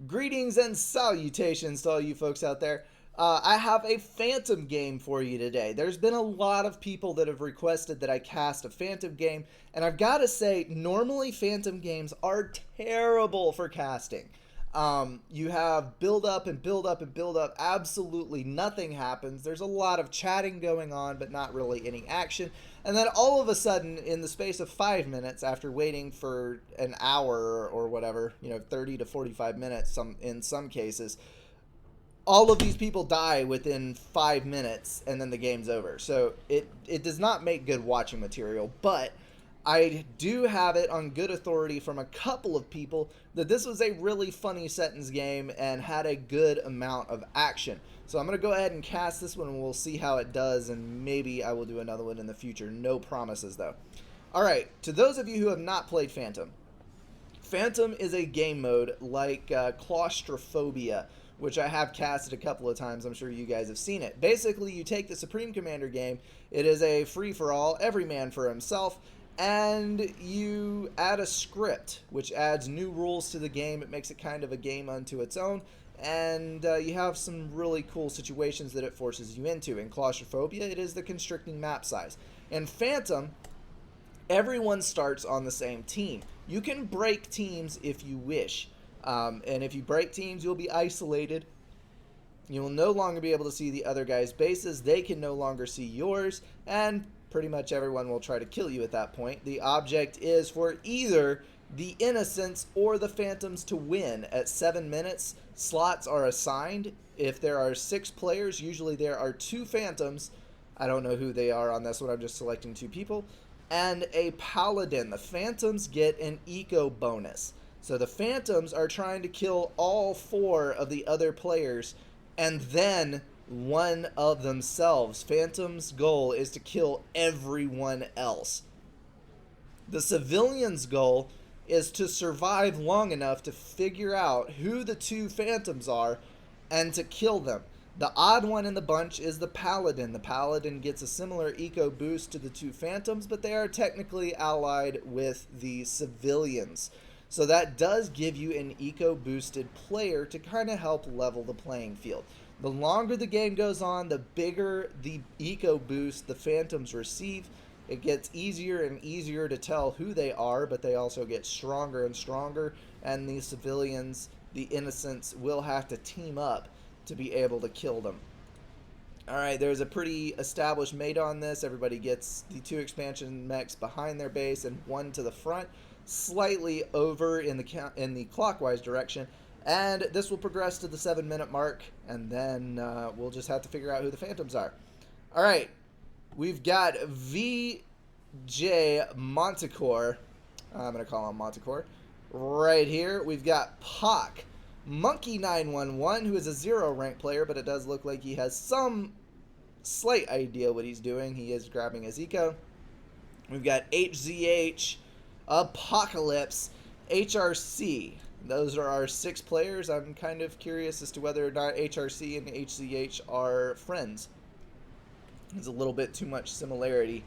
Greetings and salutations to all you folks out there. I have a Phantom game for you today. There's been a lot of people that have requested that I cast a Phantom game, and I've got to say, normally Phantom games are terrible for casting. You have build up and build up and build up. Absolutely nothing happens. There's a lot of chatting going on, but not really any action. And then all of a sudden, in the space of 5 minutes, after waiting for an hour or whatever, 30 to 45 minutes, in some cases, all of these people die within 5 minutes, and then the game's over. So it does not make good watching material, but I do have it on good authority from a couple of people that this was a really funny sentence game and had a good amount of action. So I'm going to go ahead and cast this one, and we'll see how it does, and maybe I will do another one in the future. No promises, though. Alright, to those of you who have not played Phantom, Phantom is a game mode like Claustrophobia, which I have casted a couple of times. I'm sure you guys have seen it. Basically, you take the Supreme Commander game. It is a free-for-all, every man for himself, and you add a script, which adds new rules to the game. It makes it kind of a game unto its own, and you have some really cool situations that it forces you into. In Claustrophobia, it is the constricting map size. In Phantom, everyone starts on the same team. You can break teams if you wish, and if you break teams, you'll be isolated. You will no longer be able to see the other guy's bases. They can no longer see yours, and pretty much everyone will try to kill you at that point. The object is for either the Innocents or the Phantoms to win. At 7 minutes, slots are assigned. If there are 6 players, usually there are 2 Phantoms. I don't know who they are on this one. I'm just selecting 2 people. And a Paladin. The Phantoms get an eco bonus. So the Phantoms are trying to kill all 4 of the other players, and then one of themselves. Phantom's goal is to kill everyone else. The civilian's goal is to survive long enough to figure out who the 2 Phantoms are and to kill them. The odd one in the bunch is the Paladin. The Paladin gets a similar eco boost to the 2 Phantoms, but they are technically allied with the civilians. So that does give you an eco boosted player to kind of help level the playing field. The longer the game goes on, the bigger the eco boost the Phantoms receive. It gets easier and easier to tell who they are, but they also get stronger and stronger, and the civilians, the Innocents, will have to team up to be able to kill them. Alright, there's a pretty established meta on this. Everybody gets the 2 expansion mechs behind their base and 1 to the front, slightly over in the clockwise direction. And this will progress to the 7-minute mark, and then we'll just have to figure out who the Phantoms are. Alright, we've got VJ Montecore. I'm going to call him Montecore. Right here, we've got Pac Monkey 911, who is a 0 rank player, but it does look like he has some slight idea what he's doing. He is grabbing his eco. We've got HZH, Apocalypse, HRC. Those are our 6 players. I'm kind of curious as to whether or not HRC and HZH are friends. There's a little bit too much similarity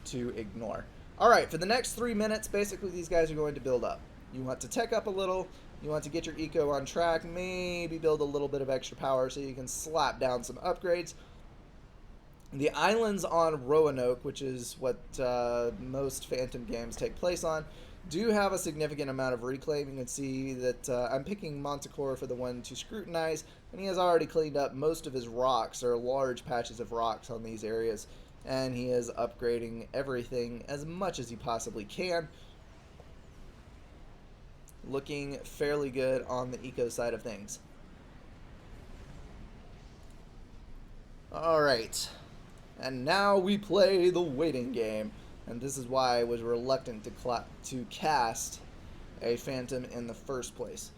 to ignore. Alright, for the next 3 minutes, basically these guys are going to build up. You want to tech up a little. You want to get your eco on track. Maybe build a little bit of extra power so you can slap down some upgrades. The islands on Roanoke, which is what most Phantom games take place on, do have a significant amount of reclaim. You can see that I'm picking Montecore for the one to scrutinize, and he has already cleaned up most of his rocks, or large patches of rocks on these areas, and he is upgrading everything as much as he possibly can. Looking fairly good on the eco side of things. Alright, and now we play the waiting game. And this is why I was reluctant to cast a Phantom in the first place.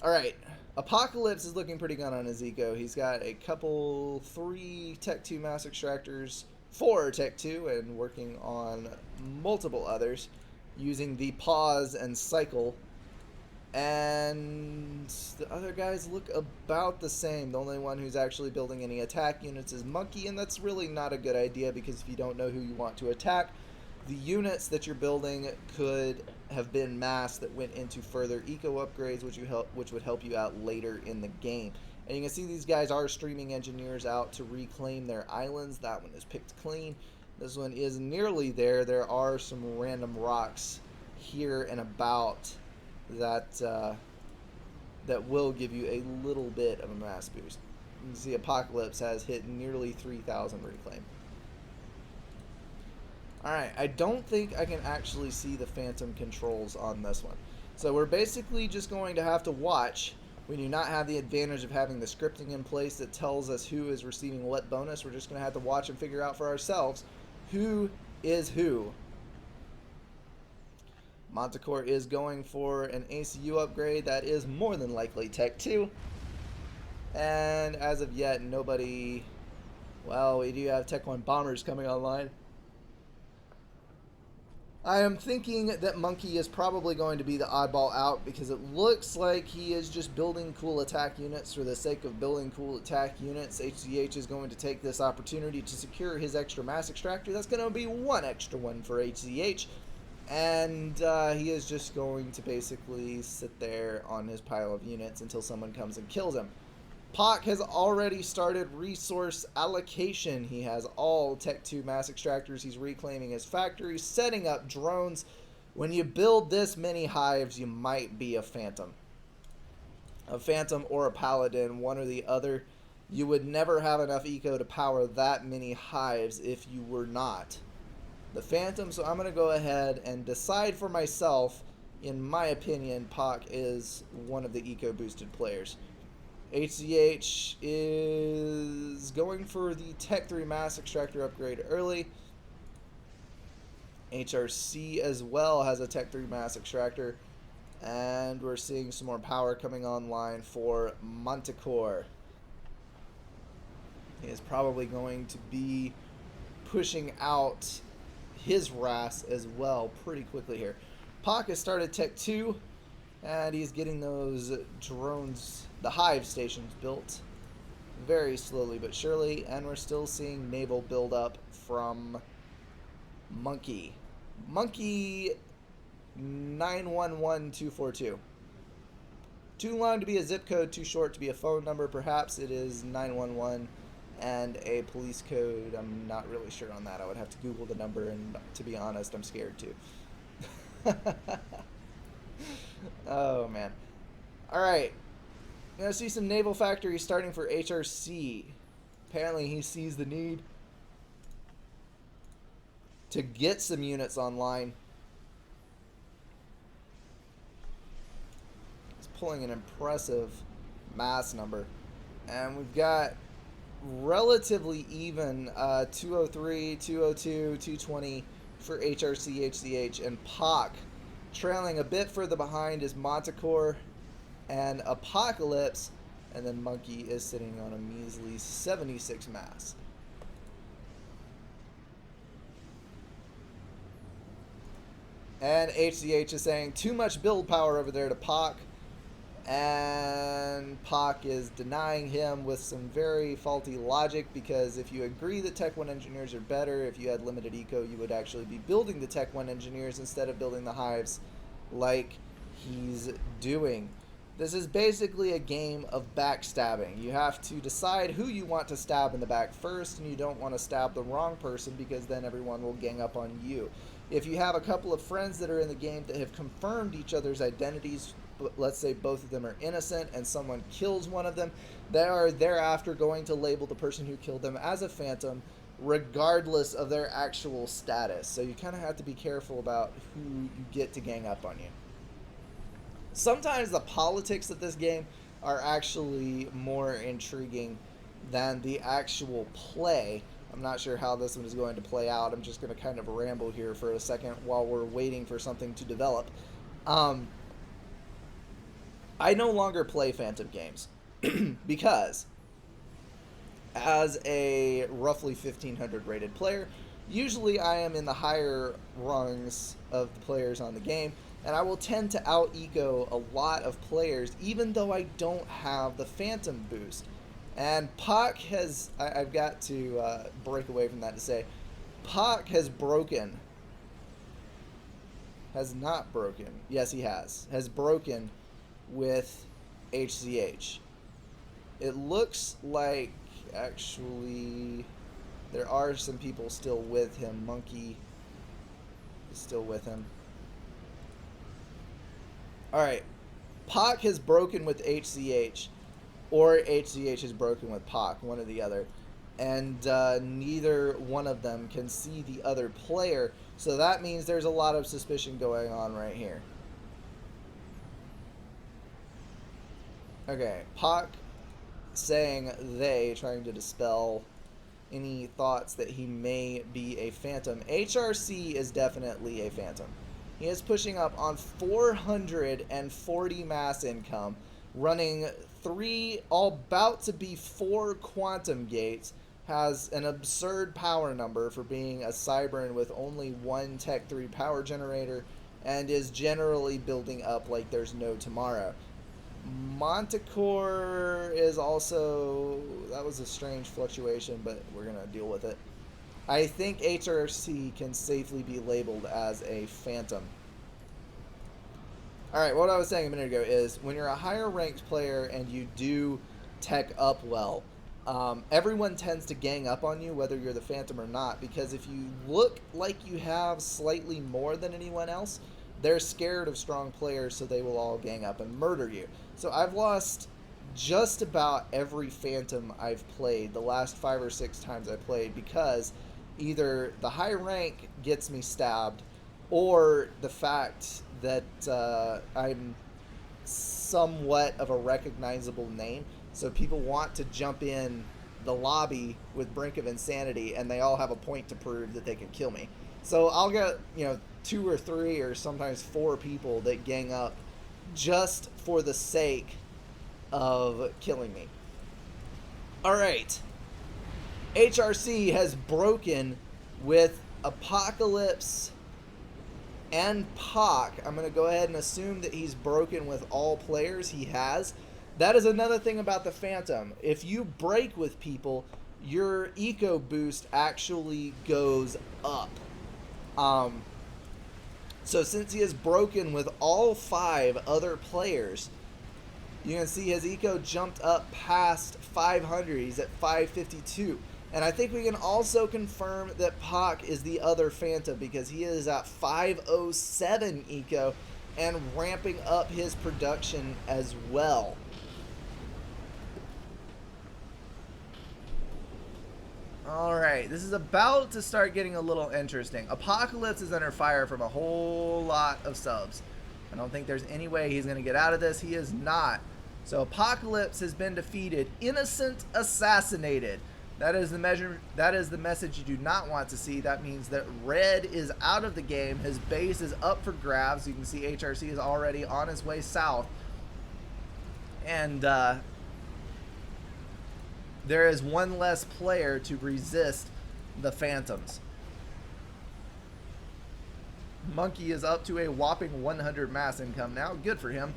Alright, Apocalypse is looking pretty good on his eco. He's got a couple, 3 Tech 2 Mass Extractors, 4 Tech 2, and working on multiple others using the pause and cycle. And the other guys look about the same. The only one who's actually building any attack units is Monkey, and that's really not a good idea because if you don't know who you want to attack, the units that you're building could have been mass that went into further eco upgrades, which would help you out later in the game. And you can see these guys are streaming engineers out to reclaim their islands. That one is picked clean. This one is nearly there. There are some random rocks here and about that that will give you a little bit of a mass boost. You can see Apocalypse has hit nearly 3,000 reclaim. Alright, I don't think I can actually see the Phantom controls on this one. So we're basically just going to have to watch. We do not have the advantage of having the scripting in place that tells us who is receiving what bonus. We're just going to have to watch and figure out for ourselves who is who. Manticore is going for an ACU upgrade. That is more than likely Tech 2. And as of yet, nobody... Well, we do have Tech 1 bombers coming online. I am thinking that Monkey is probably going to be the oddball out because it looks like he is just building cool attack units for the sake of building cool attack units. HCH is going to take this opportunity to secure his extra mass extractor. That's going to be one extra one for HCH. And he is just going to basically sit there on his pile of units until someone comes and kills him. Pac has already started resource allocation. He has all Tech 2 mass extractors. He's reclaiming his factory, setting up drones. When you build this many hives, you might be a Phantom. A Phantom or a Paladin, one or the other. You would never have enough eco to power that many hives if you were not the Phantom. So I'm going to go ahead and decide for myself. In my opinion, Pac is one of the eco boosted players. HCH is going for the Tech 3 mass extractor upgrade early. HRC as well has a Tech 3 mass extractor. And we're seeing some more power coming online for Manticore. He is probably going to be pushing out his RAS as well pretty quickly here. Pac has started Tech 2. And he's getting those drones, the hive stations, built very slowly but surely. And we're still seeing naval buildup from Monkey. Monkey 911242. Too long to be a zip code, too short to be a phone number. Perhaps it is 911 and a police code. I'm not really sure on that. I would have to Google the number, and to be honest, I'm scared too. Oh, man. Alright. You're going to see some naval factories starting for HRC. Apparently, he sees the need to get some units online. He's pulling an impressive mass number. And we've got relatively even 203, 202, 220 for HRC, HCH, and Pac. Trailing a bit further behind is Manticore and Apocalypse, and then Monkey is sitting on a measly 76 mass. And HCH is saying too much build power over there to Pac, and Pac is denying him with some very faulty logic, because if you agree that Tech 1 engineers are better, if you had limited eco, you would actually be building the Tech 1 engineers instead of building the hives like he's doing. This is basically a game of backstabbing. You have to decide who you want to stab in the back first, and you don't want to stab the wrong person because then everyone will gang up on you. If you have a couple of friends that are in the game that have confirmed each other's identities, let's say both of them are innocent and someone kills one of them, they are thereafter going to label the person who killed them as a Phantom regardless of their actual status. So you kind of have to be careful about who you get to gang up on you. Sometimes the politics of this game are actually more intriguing than the actual play. I'm not sure how this one is going to play out. I'm just going to kind of ramble here for a second while we're waiting for something to develop. I no longer play Phantom games because as a roughly 1500 rated player, usually I am in the higher rungs of the players on the game, and I will tend to out-eco a lot of players even though I don't have the Phantom boost. And Pac has, I've got to break away from that to say, Pac has broken has not broken. Yes, he has. Has broken with HCH. It looks like, actually, there are some people still with him. Monkey is still with him. Alright. Pac has broken with HCH, or HCH has broken with Pac, one or the other. And neither one of them can see the other player, so that means there's a lot of suspicion going on right here. Okay, Pac saying they, trying to dispel any thoughts that he may be a phantom. HRC is definitely a phantom. He is pushing up on 440 mass income, running 3, all about to be 4 quantum gates, has an absurd power number for being a Cybern with only 1 Tech 3 power generator, and is generally building up like there's no tomorrow. Montecore is also, that was a strange fluctuation, but we're going to deal with it. I think HRC can safely be labeled as a phantom. Alright, what I was saying a minute ago is, when you're a higher ranked player and you do tech up well, everyone tends to gang up on you, whether you're the phantom or not, because if you look like you have slightly more than anyone else, they're scared of strong players, so they will all gang up and murder you. So I've lost just about every phantom I've played the last 5 or 6 times I played, because either the high rank gets me stabbed, or the fact that I'm somewhat of a recognizable name, so people want to jump in the lobby with Brink of Insanity, and they all have a point to prove that they can kill me. So I'll get, 2 or 3 or sometimes 4 people that gang up just for the sake of killing me. Alright. HRC has broken with Apocalypse and Pac. I'm going to go ahead and assume that he's broken with all players. He has. That is another thing about the Phantom. If you break with people, your eco boost actually goes up. So since he has broken with all 5 other players, you can see his eco jumped up past 500. He's at 552. And I think we can also confirm that Pac is the other Phantom, because he is at 507 eco and ramping up his production as well. Alright, this is about to start getting a little interesting. Apocalypse is under fire from a whole lot of subs. I don't think there's any way he's going to get out of this. He is not. So Apocalypse has been defeated. Innocent assassinated. That is the measure. That is the message you do not want to see. That means that Red is out of the game. His base is up for grabs. You can see HRC is already on his way south. And there is one less player to resist the Phantoms. Monkey is up to a whopping 100 mass income now. Good for him.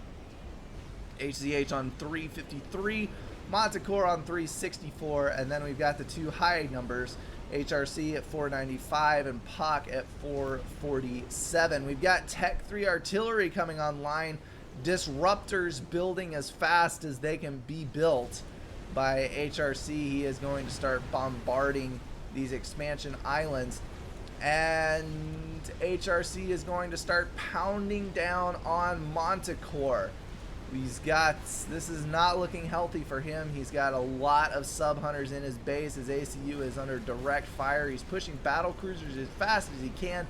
HCH on 353. Montecore on 364. And then we've got the 2 high numbers. HRC at 495 and Pac at 447. We've got Tech 3 artillery coming online. Disruptors building as fast as they can be built by HRC. He is going to start bombarding these expansion islands, and HRC is going to start pounding down on Montecore. This is not looking healthy for him. He's got a lot of sub hunters in his base. His ACU is under direct fire. He's pushing battle cruisers as fast as he can,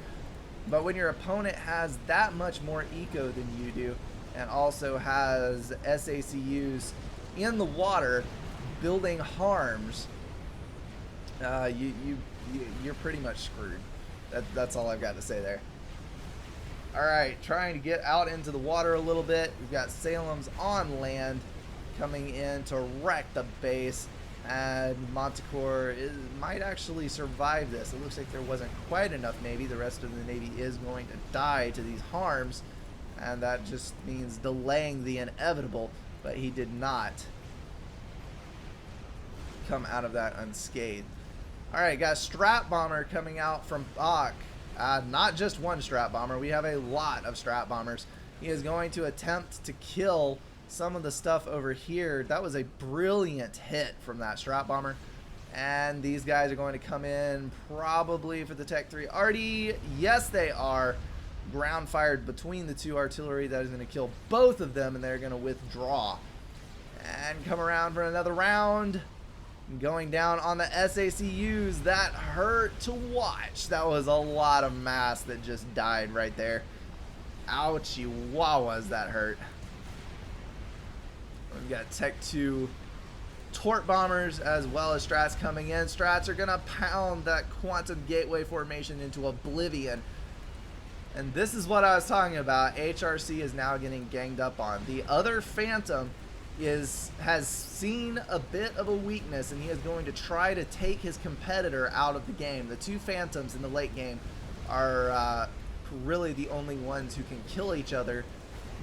but when your opponent has that much more eco than you do, and also has SACUs in the water building harms, you're pretty much screwed. That's all I've got to say there. Alright, trying to get out into the water a little bit. We've got Salem's on land coming in to wreck the base, and Montecore might actually survive this. It looks like there wasn't quite enough Navy. The rest of the Navy is going to die to these harms, and that just means delaying the inevitable, but he did not come out of that unscathed. Alright, got Strat Bomber coming out from Bach. Not just one strat bomber. We have a lot of strat bombers. He is going to attempt to kill some of the stuff over here. That was a brilliant hit from that strat bomber. And these guys are going to come in probably for the Tech 3 arty. Yes, they are. Ground fired between the two artillery. That is going to kill both of them, and they're going to withdraw. And come around for another round. Going down on the SACUs. That hurt to watch. That was a lot of mass that just died right there. Ouchie wawas, that hurt. We've got Tech 2 Tort bombers as well as strats coming in. Strats are going to pound that quantum gateway formation into oblivion. And this is what I was talking about. HRC is now getting ganged up on. The other Phantom has seen a bit of a weakness, and he is going to try to take his competitor out of the game. The two Phantoms in the late game are really the only ones who can kill each other,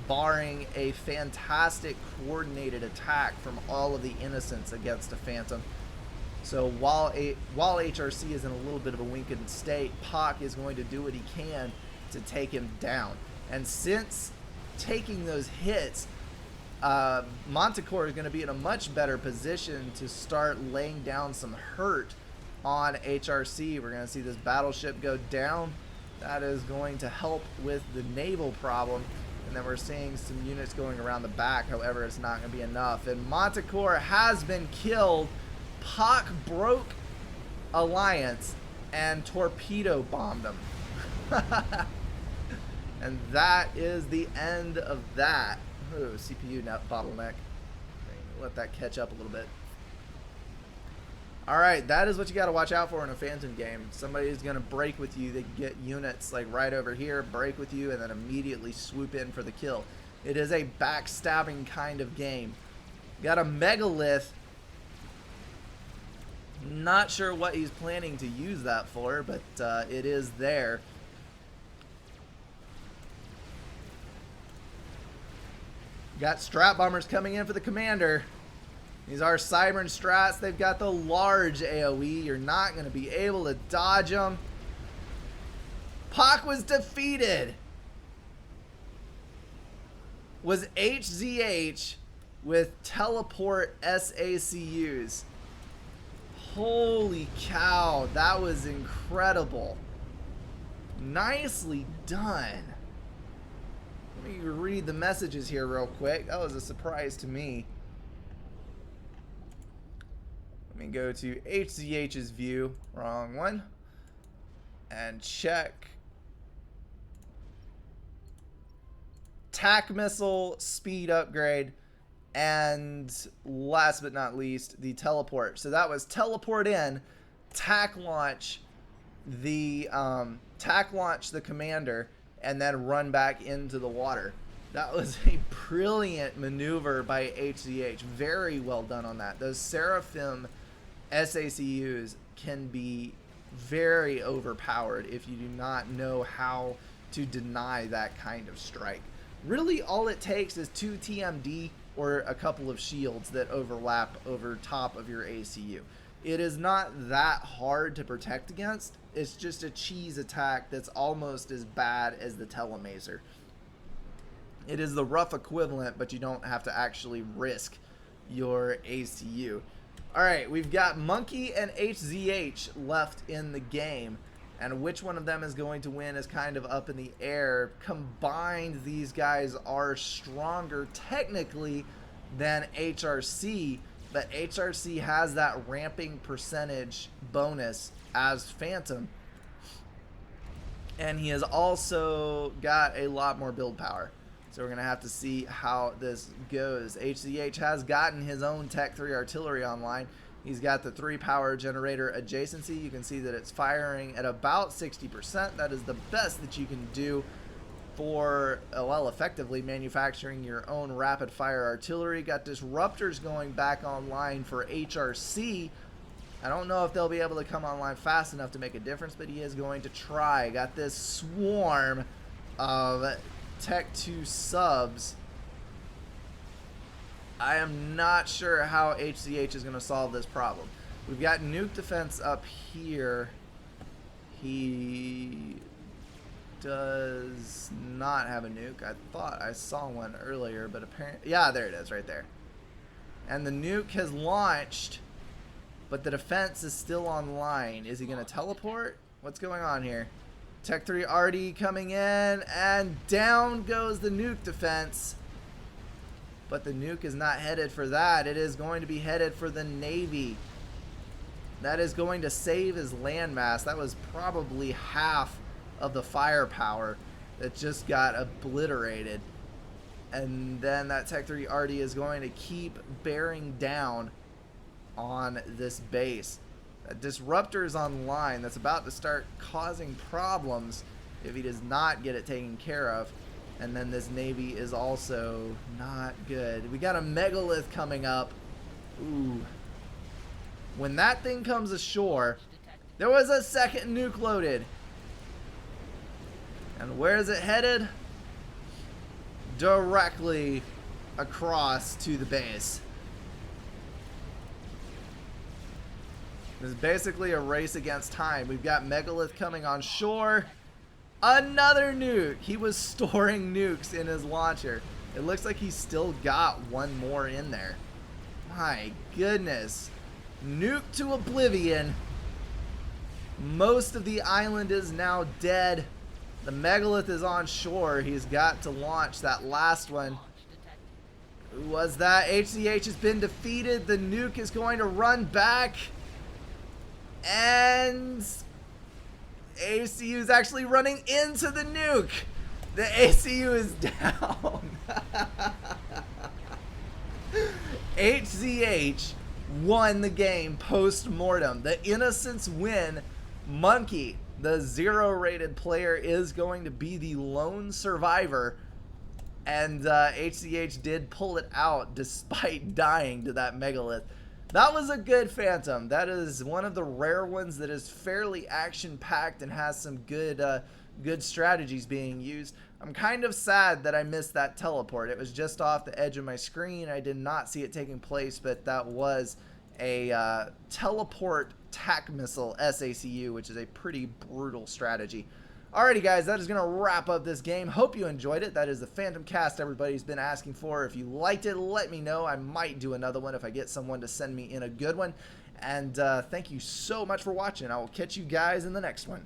barring a fantastic coordinated attack from all of the innocents against a Phantom. So while HRC is in a little bit of a weakened state, Pac is going to do what he can to take him down. And since taking those hits, Montecore is going to be in a much better position to start laying down some hurt on HRC. We're going to see this battleship go down. That is going to help with the naval problem. And then we're seeing some units going around the back. However, it's not going to be enough. And Montecore has been killed. Pac broke Alliance and torpedo bombed them. And that is the end of that. Ooh, CPU net bottleneck. Let that catch up a little bit. Alright, that is what you got to watch out for in a Phantom game. Somebody's going to break with you. They get units like right over here, break with you, and then immediately swoop in for the kill. It is a backstabbing kind of game. Got a Megalith. Not sure what he's planning to use that for, but it is there. Got strat bombers coming in for the commander. These are Cybern strats. They've got the large AoE. You're not going to be able to dodge them. Pac was defeated. Was HZH with teleport SACUs. Holy cow, that was incredible. Nicely done. Let me read the messages here real quick. That was a surprise to me. Let me go to HZH's view, wrong one, and check TAC missile speed upgrade, and last but not least, the teleport. So that was teleport in, TAC launch the commander, and then run back into the water. That was a brilliant maneuver by HZH. Very well done on that. Those Seraphim SACUs can be very overpowered if you do not know how to deny that kind of strike. Really, all it takes is 2 TMD or a couple of shields that overlap over top of your ACU. It is not that hard to protect against. It's just a cheese attack that's almost as bad as the Telemazer. It is the rough equivalent, but you don't have to actually risk your ACU. Alright, we've got Monkey and HZH left in the game, and which one of them is going to win is kind of up in the air. Combined, these guys are stronger technically than HRC, but HRC has that ramping percentage bonus as Phantom, and he has also got a lot more build power. So we're going to have to see how this goes. HZH has gotten his own Tech 3 artillery online. He's got the 3 power generator adjacency. You can see that it's firing at about 60%. That is the best that you can do for, well, effectively manufacturing your own rapid fire artillery. Got disruptors going back online for HRC. I don't know if they'll be able to come online fast enough to make a difference, but he is going to try. Got this swarm of Tech 2 subs. I am not sure how HCH is going to solve this problem. We've got nuke defense up here. He does not have a nuke. I thought I saw one earlier, but apparently, yeah, there it is right there. And the nuke has launched, but the defense is still online. Is he going to teleport? What's going on here? Tech 3 already coming in, and down goes the nuke defense. But the nuke is not headed for that. It is going to be headed for the Navy. That is going to save his landmass. That was probably half of the firepower that just got obliterated. And then that Tech 3 Arty is going to keep bearing down on this base. That disruptor is online. That's about to start causing problems if he does not get it taken care of. And then this Navy is also not good. We got a megalith coming up. Ooh. When that thing comes ashore, there was a second nuke loaded. And where is it headed? Directly across to the base. This is basically a race against time. We've got megalith coming on shore. Another nuke. He was storing nukes in his launcher. It looks like he's still got one more in there. My goodness. Nuke to oblivion. Most of the island is now dead. The megalith is on shore. He's got to launch that last one. Who was that? HCH has been defeated. The nuke is going to run back. And ACU is actually running into the nuke. The ACU is down. HCH won the game post-mortem. The innocents win. Monkey, the 0-rated player, is going to be the lone survivor. And HCH did pull it out despite dying to that megalith. That was a good Phantom. That is one of the rare ones that is fairly action-packed and has some good good strategies being used. I'm kind of sad that I missed that teleport. It was just off the edge of my screen. I did not see it taking place, but that was a teleport tac missile SACU, which is a pretty brutal strategy. Alrighty guys, that is going to wrap up this game. Hope you enjoyed it. That is the Phantom cast everybody's been asking for. If you liked it, let me know. I might do another one if I get someone to send me in a good one. And thank you so much for watching. I will catch you guys in the next one.